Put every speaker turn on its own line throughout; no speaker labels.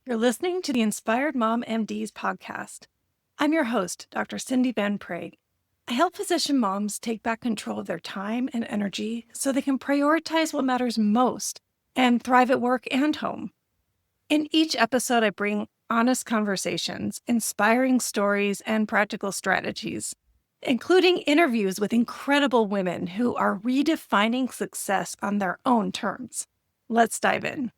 You're listening to the Inspired Mom MD's podcast. I'm your host, Dr. Cindy Van Prague. I help physician moms take back control of their time and energy so they can prioritize what matters most and thrive at work and home. In each episode, I bring honest conversations, inspiring stories, and practical strategies, including interviews with incredible women who are redefining success on their own terms. Let's dive in.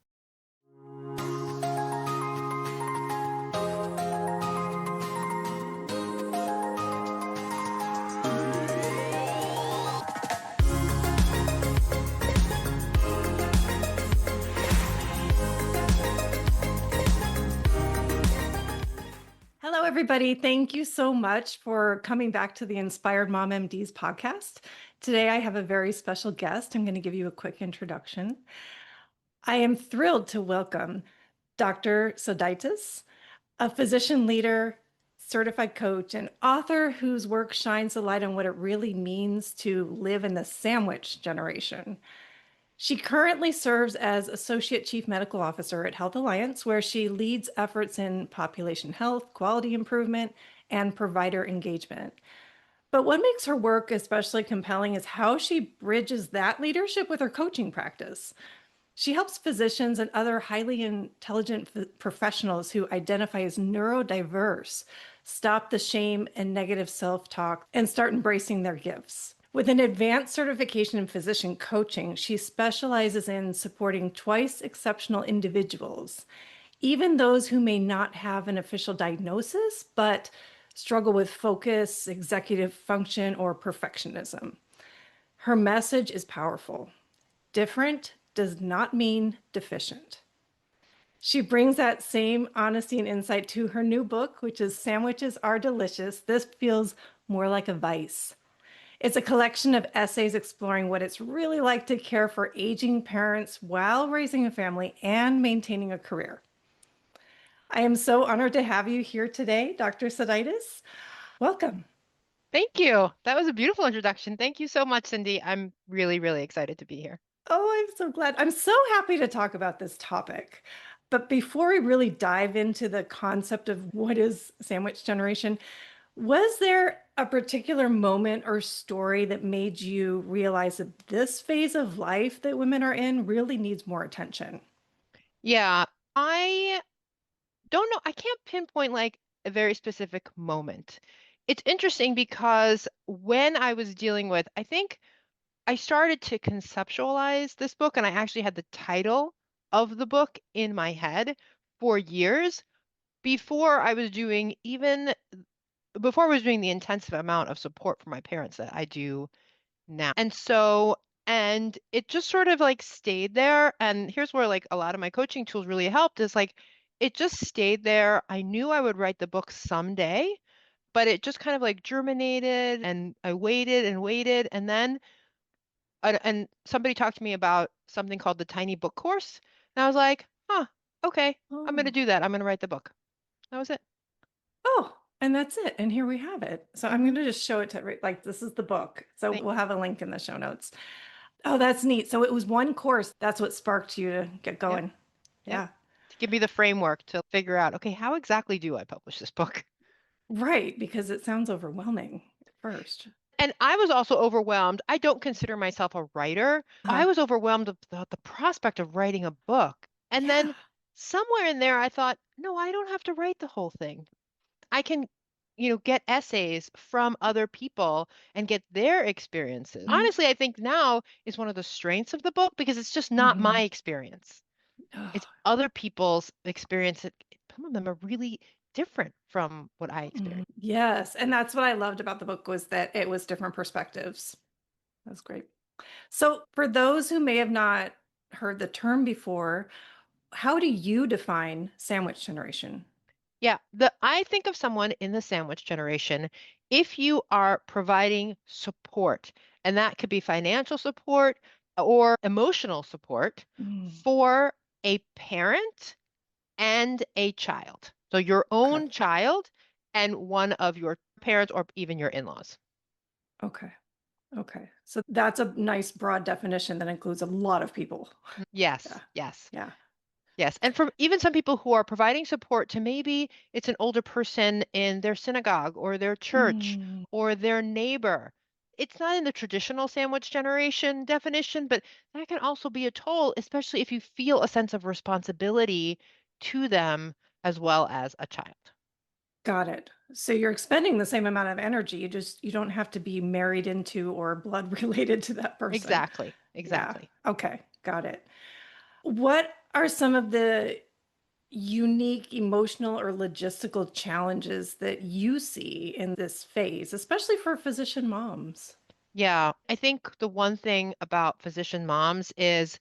Hello, everybody. Thank you so much for coming back to the Inspired Mom MD's podcast. Today, I have a very special guest. I'm going to give you a quick introduction. I am thrilled to welcome Dr. Sodaitis, a physician leader, certified coach, and author whose work shines a light on what it really means to live in the sandwich generation. She currently serves as Associate Chief Medical Officer at Health Alliance, where she leads efforts in population health, quality improvement, and provider engagement. But what makes her work especially compelling is how she bridges that leadership with her coaching practice. She helps physicians and other highly intelligent professionals who identify as neurodiverse stop the shame and negative self-talk and start embracing their gifts. With an advanced certification in physician coaching, she specializes in supporting twice exceptional individuals, even those who may not have an official diagnosis, but struggle with focus, executive function, or perfectionism. Her message is powerful. Different does not mean deficient. She brings that same honesty and insight to her new book, which is Sandwiches Are Delicious. This feels more like a vice. It's a collection of essays exploring what it's really like to care for aging parents while raising a family and maintaining a career. I am so honored to have you here today, Dr. Sodaitis. Welcome.
Thank you. That was a beautiful introduction. Thank you so much, Cindy. I'm really, really excited to be here.
Oh, I'm so glad. I'm so happy to talk about this topic. But before we really dive into the concept of what is sandwich generation, was there a particular moment or story that made you realize that this phase of life that women are in really needs more attention?
Yeah, I don't know. I can't pinpoint like a very specific moment. It's interesting because when I was dealing with, I think I started to conceptualize this book and I actually had the title of the book in my head for years before I was doing even before I was doing the intensive amount of support for my parents that I do now. And it just sort of like stayed there. And here's where like a lot of my coaching tools really helped is like it just stayed there. I knew I would write the book someday, but it just kind of like germinated and I waited and waited. And then and somebody talked to me about something called the Tiny Book Course. And I was like, huh, okay, I'm going to
Oh,
do that. I'm going to write the book. That was it.
oh, and that's it. And here we have it. So I'm
Hmm.
going to just show it to like this is the book. So
Thank
we'll have a link in the show notes. Oh, that's neat. So it was one course. That's what sparked you to get
Yep.
going.
Yep.
Yeah.
To give me the framework to figure out, okay, how exactly do I publish this book?
Right, because it sounds overwhelming at first.
And I was also overwhelmed. I don't consider myself a writer. I
Uh,
was overwhelmed with the prospect of writing a book. And
yeah.
then somewhere in there, I thought, no, I don't have to write the whole thing. I can, get essays from other people and get their experiences. Honestly, I think now is one of the strengths of the book because it's just not
Mm-hmm.
my experience.
Oh,
It's other people's experience. Some of them are really different from what I
mhm.
experienced.
Yes. And that's what I loved about the book was that it was different perspectives. That's great. So for those who may have not heard the term before, how do you define sandwich generation?
Yeah, I think of someone in the sandwich generation, if you are providing support, and that could be financial support or emotional support
Mm,
for a parent and a child. So your
okay.
own child and one of your parents or even your in-laws.
Okay. Okay. So that's a nice broad definition that includes a lot of people. Yeah.
Yes, yes.
Yeah.
Yes. And from even some people who are providing support to maybe it's an older person in their synagogue or their church
Mm,
or their neighbor. It's not in the traditional sandwich generation definition, but that can also be a toll, especially if you feel a sense of responsibility to them as well as a child.
got it. So you're expending the same amount of energy. You don't have to be married into or blood related to that person.
Exactly.
Yeah.
Exactly.
Okay. Got it. What are some of the unique emotional or logistical challenges that you see in this phase, especially for physician moms?
Yeah. I think the one thing about physician moms is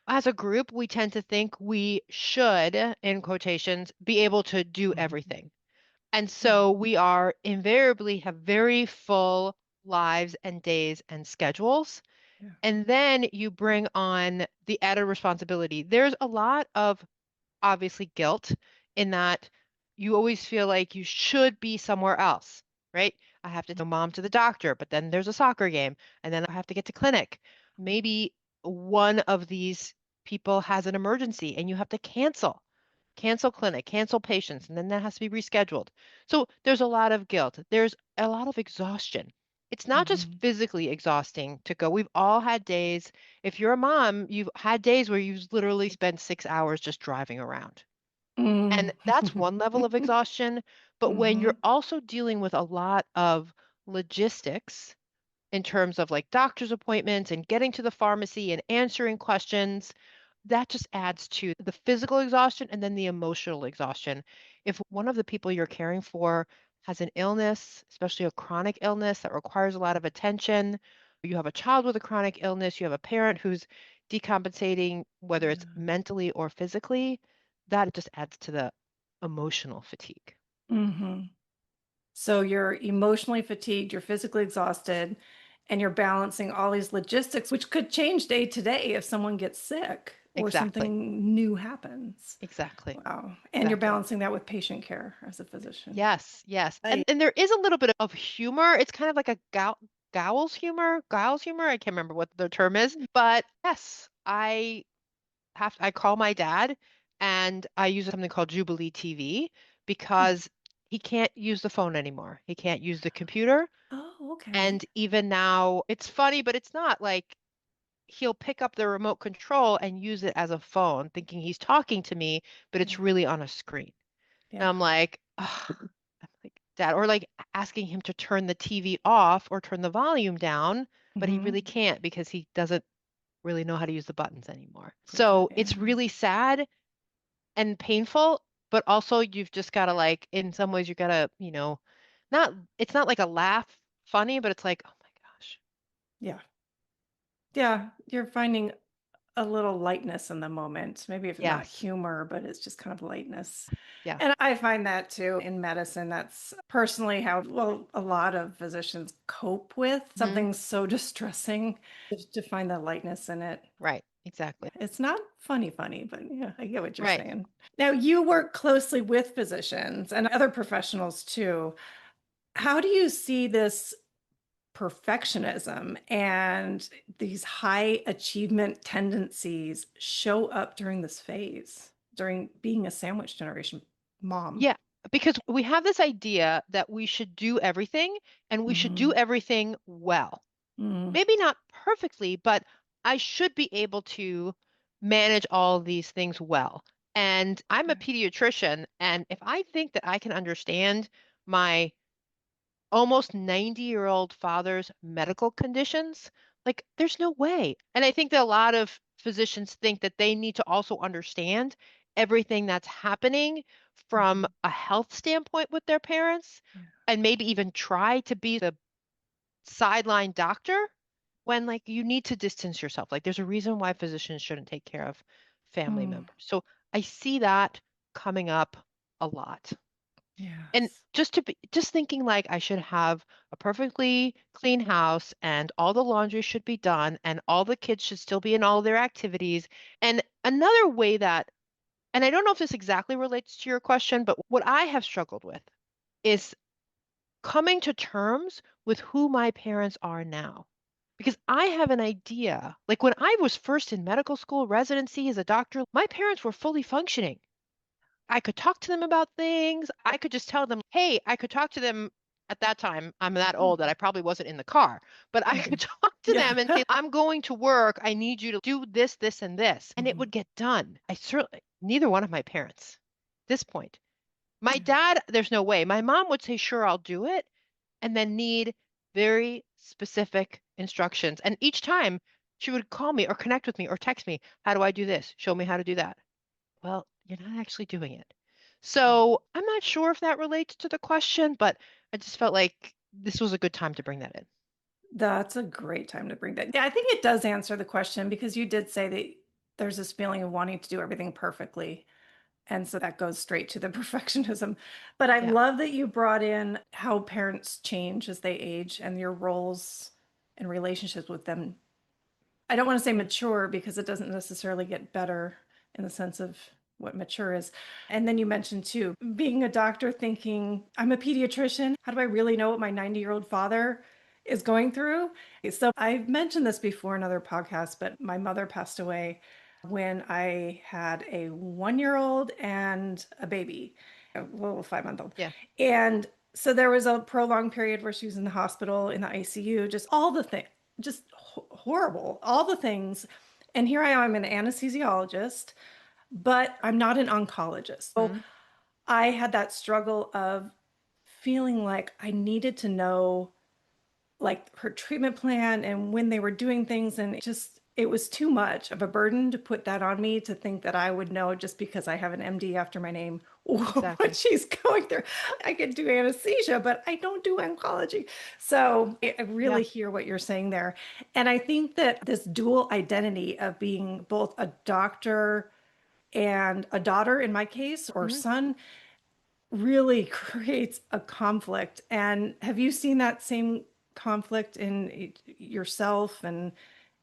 as a group, we tend to think we should, in quotations, be able to do
Mhm.
everything. And so
Mhm.
we are invariably have very full lives and days and schedules.
Yeah.
And then you bring on the added responsibility. There's a lot of obviously guilt in that you always feel like you should be somewhere else, right? I have to take mom to the doctor, but then there's a soccer game, and then I have to get to clinic. Maybe one of these people has an emergency and you have to cancel clinic, cancel patients, and then that has to be rescheduled. So there's a lot of guilt. There's a lot of exhaustion. It's not just
Mhm.
physically exhausting to go. We've all had days. If you're a mom, you've had days where you've literally spent 6 hours just driving around.
Mm.
And that's one level of exhaustion. But when you're
Mhm.
also dealing with a lot of logistics, in terms of like doctor's appointments and getting to the pharmacy and answering questions, that just adds to the physical exhaustion and then the emotional exhaustion. If one of the people you're caring for has an illness, especially a chronic illness that requires a lot of attention, you have a child with a chronic illness, you have a parent who's decompensating, whether it's
Yeah.
mentally or physically, that just adds to the emotional fatigue.
Mhm. So you're emotionally fatigued, you're physically exhausted, and you're balancing all these logistics, which could change day to day if someone gets sick or
Exactly.
something new happens.
Exactly.
Wow. And you're
Exactly.
balancing that with patient care as a physician.
Yes, yes.
I,
And there is a little bit of humor. It's kind of like a Giles humor. I can't remember what the term is, but yes, I call my dad and I use something called Jubilee TV because he can't use the phone anymore. He can't use the computer.
oh, okay.
And even now, it's funny, but it's not like he'll pick up the remote control and use it as a phone, thinking he's talking to me, but it's
Yeah.
really on a screen. And
Yeah.
I'm like, "Ugh," I'm like dad, or like asking him to turn the TV off or turn the volume down, but he
Hmm.
really can't because he doesn't really know how to use the buttons anymore.
Gotcha.
So it's
Yeah.
really sad and painful, but also you've just got to like, in some ways, you got to, not, it's not like a laugh funny, but it's like, oh my gosh.
Yeah. Yeah. You're finding a little lightness in the moment. Maybe if not
Yes.
humor, but it's just kind of lightness.
Yeah.
And I find that too in medicine. That's personally how, well, a lot of physicians cope with
Hmm.
something so distressing, just to find the lightness in it.
Right. Exactly.
It's not funny, but yeah, I get what you're
Right.
saying. Now, you work closely with physicians and other professionals too. How do you see this perfectionism and these high achievement tendencies show up during this phase, during being a sandwich generation mom?
Yeah, because we have this idea that we should do everything and we should do
Hmm.
everything well.
Mm.
Maybe not perfectly, but I should be able to manage all these things well. And I'm a
Okay.
pediatrician, and if I think that I can understand my almost 90-year-old father's medical conditions, like there's no way. And I think that a lot of physicians think that they need to also understand everything that's happening from
Mhm.
a health standpoint with their parents
Yeah.
and maybe even try to be the sideline doctor when like you need to distance yourself. Like there's a reason why physicians shouldn't take care of family
Mm.
members. So I see that coming up a lot. And
Yes.
just thinking like I should have a perfectly clean house and all the laundry should be done and all the kids should still be in all their activities. And another way that, and I don't know if this exactly relates to your question, but what I have struggled with is coming to terms with who my parents are now. because I have an idea. Like when I was first in medical school, residency as a doctor, my parents were fully functioning. I could talk to them about things. I could just tell them, hey, I could talk to them at that time. I'm that old that I probably wasn't in the car, but I
Mhm.
could talk to
Yeah.
them and say, I'm going to work. I need you to do this, this, and this. And it
Mhm.
would get done. I certainly, neither one of my parents, at this point. My
Yeah.
dad, there's no way. My mom would say, sure, I'll do it, and then need very specific instructions. And each time she would call me or connect with me or text me, how do I do this? Show me how to do that. Well, you're not actually doing it. So I'm not sure if that relates to the question, but I just felt like this was a good time to bring that in.
That's a great time to bring that. Yeah, I think it does answer the question because you did say that there's this feeling of wanting to do everything perfectly. And so that goes straight to the perfectionism. But I
Yeah.
love that you brought in how parents change as they age and your roles and relationships with them. I don't want to say mature because it doesn't necessarily get better in the sense of what mature is. And then you mentioned too, being a doctor thinking, I'm a pediatrician. How do I really know what my 90-year-old father is going through? So I've mentioned this before in other podcasts, but my mother passed away when I had a 1 year old and a baby, a little 5 month old.
Yeah.
And so there was a prolonged period where she was in the hospital, in the ICU, just all the things, just horrible, all the things. And here I am, I'm an anesthesiologist, but I'm not an oncologist. So
Hmm.
I had that struggle of feeling like I needed to know like her treatment plan and when they were doing things. And it was too much of a burden to put that on me to think that I would know just because I have an MD after my name what
Exactly.
she's going through. I could do anesthesia, but I don't do oncology. So I
Yeah.
really hear what you're saying there. And I think that this dual identity of being both a doctor and a daughter in my case, or
Hmm.
son, really creates a conflict. And have you seen that same conflict in yourself and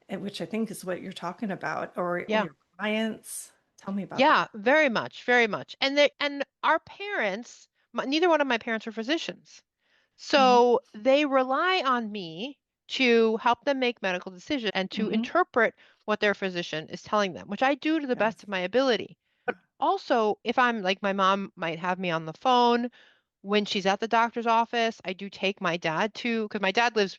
which I think is what you're talking about, or
Yeah.
your clients? Tell me about that.
Yeah, very much, very much. And our parents, neither one of my parents are physicians.
Hmm.
So they rely on me to help them make medical decisions and to
Hmm.
interpret what their physician is telling them, which I do to the best
Yes.
of my ability. But also, if I'm like my mom might have me on the phone when she's at the doctor's office, I do take my dad to, because my dad lives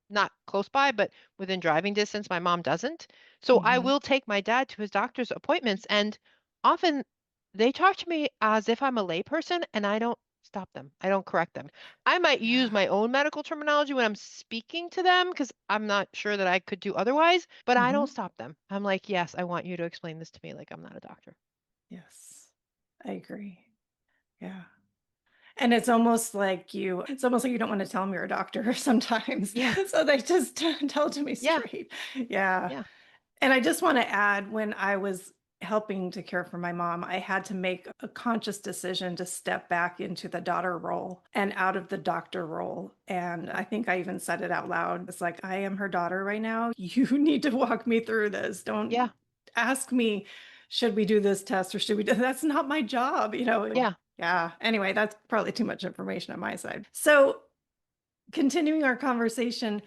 not close by, but within driving distance. My mom doesn't. So I
Hmm.
will take my dad to his doctor's appointments, and often they talk to me as if I'm a layperson, and I don't stop them. I don't correct them. I might use
Yeah.
my own medical terminology when I'm speaking to them because I'm not sure that I could do otherwise, but I don't
Hmm.
stop them. I'm like, yes, I want you to explain this to me like I'm not a doctor.
Yes. I agree. Yeah. And it's almost like you don't want to tell them you're a doctor sometimes.
Yeah,
So they just tell it to me
yeah,
straight. Yeah.
yeah.
And I just want to add, when I was helping to care for my mom, I had to make a conscious decision to step back into the daughter role and out of the doctor role. And I think I even said it out loud. It's like, I am her daughter right now. You need to walk me through this. Don't
Yeah,
ask me, should we do this test or should we do that's not my job.
yeah.
Yeah. Anyway, that's probably too much information on my side. So, continuing our conversation,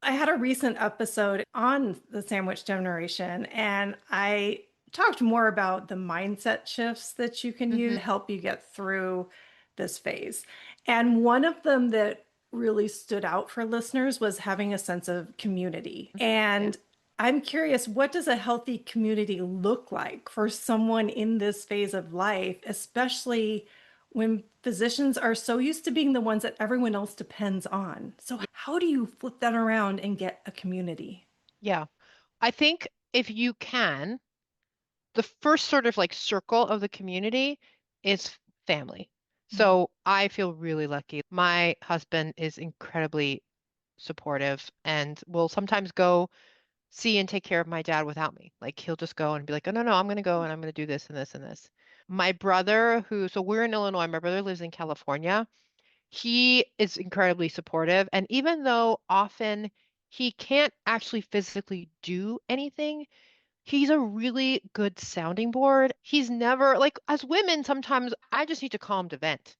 I had a recent episode on the sandwich generation, and I talked more about the mindset shifts that you can use
Hmm.
to help you get through this phase. And one of them that really stood out for listeners was having a sense of community.
Yeah.
And I'm curious, what does a healthy community look like for someone in this phase of life, especially when physicians are so used to being the ones that everyone else depends on? So, how do you flip that around and get a community?
Yeah. I think if you can, the first sort of like circle of the community is family.
Mm.
So I feel really lucky. My husband is incredibly supportive and will sometimes go see and take care of my dad without me. Like he'll just go and be like, oh, no, no, I'm going to go and I'm going to do this and this and this. My brother, so we're in Illinois, my brother lives in California. He is incredibly supportive. And even though often he can't actually physically do anything, he's a really good sounding board. He's never like as women, sometimes I just need to calm to vent.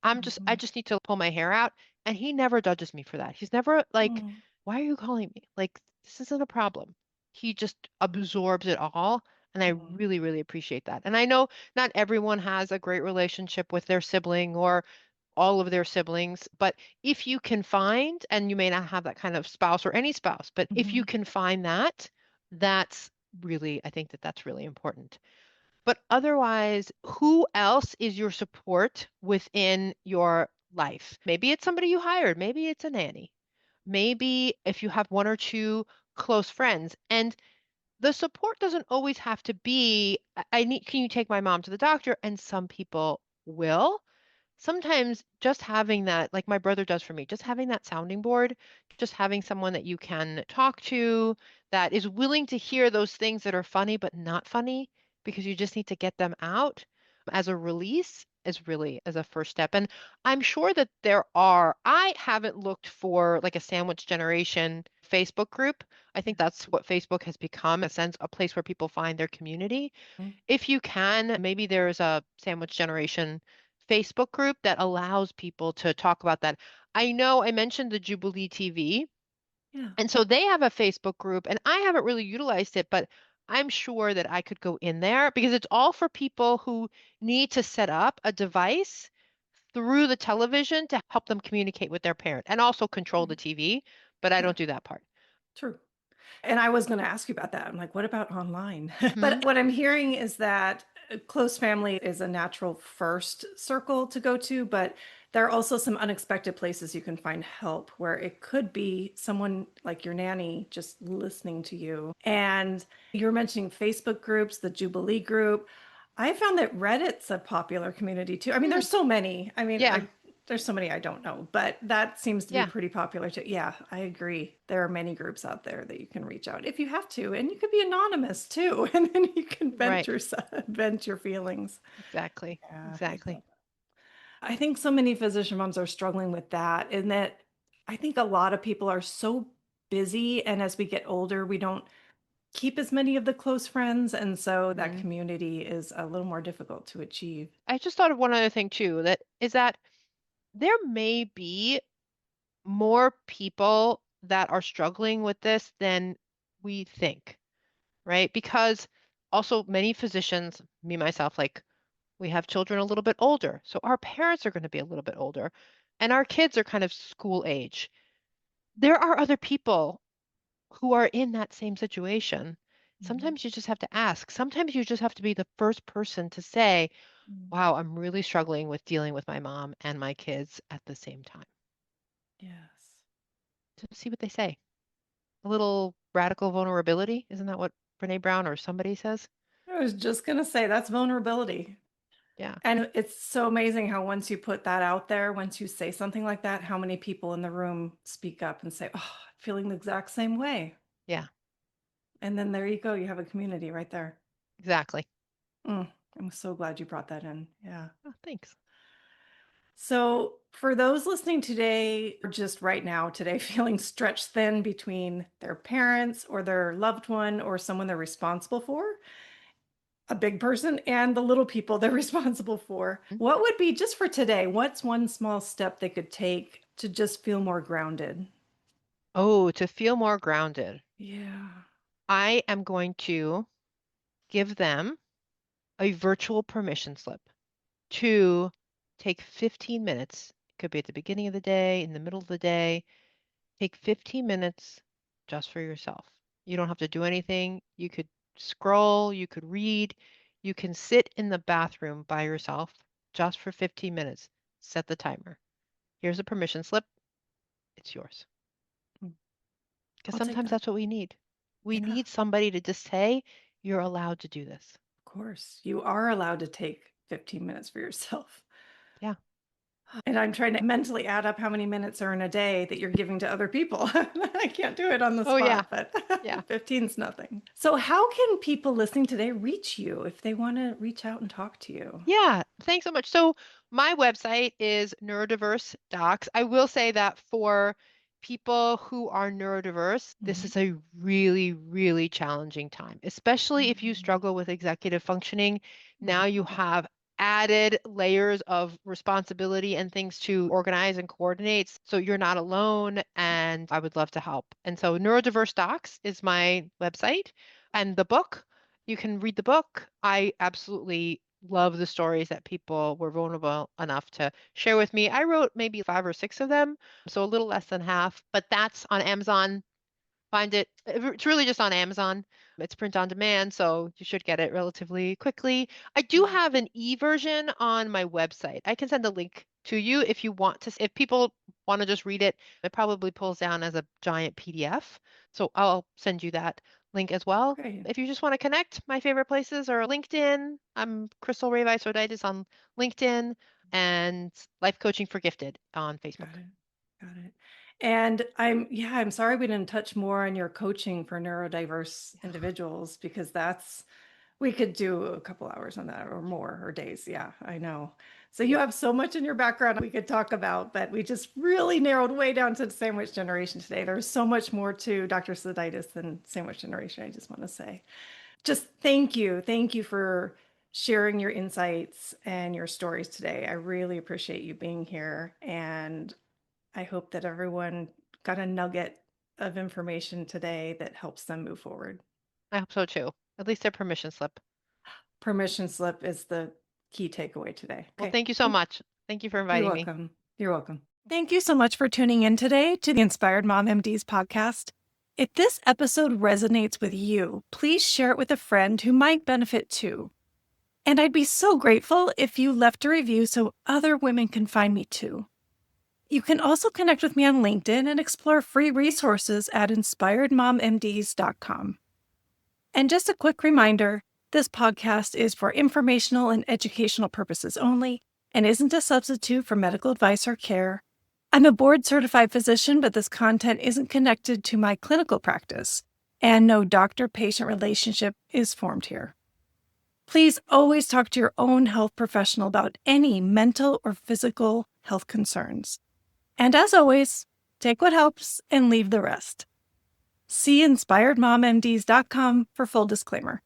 I
Mhm.
just need to pull my hair out. And he never judges me for that. He's never like
Mm.
why are you calling me? Like, this isn't a problem. He just absorbs it all. And I
Mhm.
really, really appreciate that. And I know not everyone has a great relationship with their sibling or all of their siblings, but if you can find, and you may not have that kind of spouse or any spouse, but if you
Mhm.
can find that, that's really, I think that that's really important. But otherwise, who else is your support within your life? Maybe it's somebody you hired, maybe it's a nanny. Maybe if you have one or two close friends. And the support doesn't always have to be, I need, can you take my mom to the doctor? And some people will. Sometimes just having that, like my brother does for me, just having that sounding board, just having someone that you can talk to that is willing to hear those things that are funny but not funny because you just need to get them out as a release is really as a first step. And I'm sure that there are, I haven't looked for like a sandwich generation Facebook group. I think that's what Facebook has become, a sense, a place where people find their community.
Mhm.
If you can, maybe there's a sandwich generation Facebook group that allows people to talk about that. I know I mentioned the Jubilee TV,
Yeah.
and so they have a Facebook group, and I haven't really utilized it, but I'm sure that I could go in there because it's all for people who need to set up a device through the television to help them communicate with their parent and also control the
Right.
TV, but I
Yeah.
don't do that part.
True. And I was going to ask you about that. I'm like, what about online?
Hmm.
But what I'm hearing is that close family is a natural first circle to go to, but there are also some unexpected places you can find help where it could be someone like your nanny just listening to you. And you're mentioning Facebook groups, the Jubilee group. I found that Reddit's a popular community too. I mean,
Hmm.
there's so many. I mean,
Yeah,
there's so many I don't know, but that seems to be
yeah,
pretty popular too. Yeah, I agree. There are many groups out there that you can reach out if you have to, and you could be anonymous too, and then you can vent
right.
vent your feelings.
Exactly.
Yeah, I
Exactly.
love that. I think so many physician moms are struggling with that, and that I think a lot of people are so busy, and as we get older, we don't keep as many of the close friends, and so that
Mhm.
community is a little more difficult to achieve.
I just thought of one other thing too, that is that there may be more people that are struggling with this than we think, right? Because also many physicians, me myself, like we have children a little bit older. So our parents are going to be a little bit older and our kids are kind of school age. There are other people who are in that same situation.
Mhm.
Sometimes you just have to ask. Sometimes you just have to be the first person to say,
Mm.
wow, I'm really struggling with dealing with my mom and my kids at the same time.
Yes.
To see what they say. A little radical vulnerability. Isn't that what Brene Brown or somebody says?
I was just going to say that's vulnerability.
Yeah.
And it's so amazing how once you put that out there, once you say something like that, how many people in the room speak up and say, "Oh, I'm feeling the exact same way."
Yeah,
And then there you go, you have a community right there.
exactly.
Mm, I'm so glad you brought that in. Yeah.
Oh, thanks.
So, for those listening today, or just right now today, feeling stretched thin between their parents or their loved one or someone they're responsible for, a big person and the little people they're responsible for.
Mm.
What would be just for today? What's one small step they could take to just feel more grounded?
Oh, to feel more grounded,
Yeah.
I am going to give them a virtual permission slip to take 15 minutes. It could be at the beginning of the day, in the middle of the day. Take 15 minutes just for yourself. You don't have to do anything. You could scroll, you could read, you can sit in the bathroom by yourself just for 15 minutes. Set the timer. Here's a permission slip. It's yours.
Mm,
Because
I'll take
sometimes
that.
that's what we need. We
Yeah,
need somebody to just say, you're allowed to do this.
of course. You are allowed to take 15 minutes for yourself.
Yeah.
And I'm trying to mentally add up how many minutes are in a day that you're giving to other people. I can't do it on the
Oh, yeah.
spot, but
Yeah.
15 is nothing. So, how can people listening today reach you if they want to reach out and talk to you?
Yeah, thanks so much. So my website is Neurodiverse Docs. I will say that for people who are neurodiverse, this
Mhm.
is a really, really challenging time, especially if you
Mhm.
struggle with executive functioning. Now you have added layers of responsibility and things to organize and coordinate. So you're not alone, and I would love to help. And so Neurodiverse Docs is my website, and the book, you can read the book. I absolutely love the stories that people were vulnerable enough to share with me. I wrote maybe 5 or 6 of them, so a little less than half, but that's on Amazon. Find it. It's really just on Amazon. It's print on demand, so you should get it relatively quickly. I do
Mm.
have an e-version on my website. I can send a link to you if you want to. If people want to just read it, it probably pulls down as a giant PDF. So I'll send you that link as well.
Great.
If you just want to connect, my favorite places are LinkedIn. I'm Krystal Revai Sodaitis on LinkedIn and Life Coaching for Gifted on
Got
Facebook.
it. Got it. And I'm sorry we didn't touch more on your coaching for neurodiverse individuals, because we could do a couple hours on that or more, or days. Yeah, I know. So you have so much in your background we could talk about, but we just really narrowed way down to the sandwich generation today. There's so much more to Dr. Sodaitis than sandwich generation, I just want to say. Just thank you. Thank you for sharing your insights and your stories today. I really appreciate you being here. And I hope that everyone got a nugget of information today that helps them move forward.
I hope so too. At least their permission slip.
Permission slip is the key takeaway today.
Well,
Okay.
thank you so much. Thank you for
You're
inviting me.
welcome. You're welcome. Thank you so much for tuning in today to the Inspired Mom MDs podcast. If this episode resonates with you, please share it with a friend who might benefit too. And I'd be so grateful if you left a review so other women can find me too. You can also connect with me on LinkedIn and explore free resources at inspiredmommds.com. And just a quick reminder, this podcast is for informational and educational purposes only and isn't a substitute for medical advice or care. I'm a board-certified physician, but this content isn't connected to my clinical practice, and no doctor-patient relationship is formed here. Please always talk to your own health professional about any mental or physical health concerns. And as always, take what helps and leave the rest. See inspiredmommds.com for full disclaimer.